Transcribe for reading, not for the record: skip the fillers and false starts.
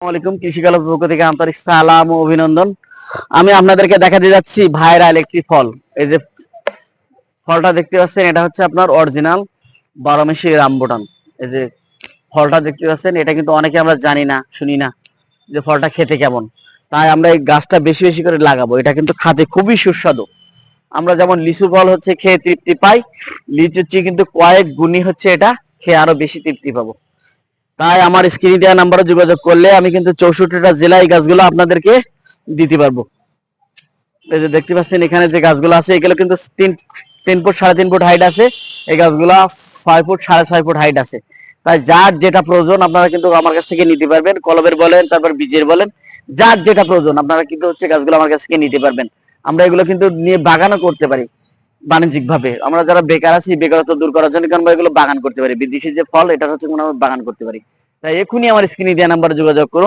আসসালামাইকুম কৃষি কালের পক্ষ থেকে আন্তরিক সালাম ও অভিনন্দন। আমি আপনাদেরকে দেখাতে যাচ্ছি ভাইরাল একটি ফল। এই যে ফলটা দেখতে পাচ্ছেন, এটা হচ্ছে আপনার অরিজিনাল 12 মাসি রামবুটান। এই যে ফলটা দেখতে পাচ্ছেন, এটা কিন্তু অনেকে আমরা জানি না, শুনি না যে ফলটা খেতে কেমন। তাই আমরা এই গাছটা বেশি বেশি করে লাগাবো। এটা কিন্তু খেতে খুবই সুস্বাদু। আমরা যেমন লিচু ফল হচ্ছে খেয়ে তৃপ্তি পাই, লিচুর চেয়ে কিন্তু কয়েক গুণই হচ্ছে এটা খেয়ে আরো বেশি তৃপ্তি পাবো। তাই আমার স্ক্রিনে দেওয়া নাম্বারে যোগাযোগ করলে আমি কিন্তু 64টা জেলায় এই গাছগুলো আপনাদেরকে দিতে পারবো। এই যে দেখতে পাচ্ছেন এখানে যে গাছগুলো আছে, এগুলো কিন্তু 3 ফুট 3.5 ফুট হাইট আছে। এই গাছগুলো 6 ফুট 6.5 ফুট হাইট আছে। তাই যার যেটা প্রয়োজন আপনারা কিন্তু আমার কাছ থেকে নিতে পারবেন। কলমের বলেন, তারপর বীজের বলেন, যার যেটা প্রয়োজন আপনারা কিন্তু হচ্ছে গাছগুলো আমার কাছ থেকে নিতে পারবেন। আমরা এগুলো কিন্তু নিয়ে বাগানও করতে পারি বাণিজ্যিক ভাবে। আমরা যারা বেকার আছি, বেকারত্ব দূর করার জন্য আমরা এগুলো বাগান করতে পারি। বিদেশি যে ফল, এটা হচ্ছে কোনো বাগান করতে পারি। তাই এখনই আমার স্ক্রিনে দেওয়া নাম্বারে যোগাযোগ করুন।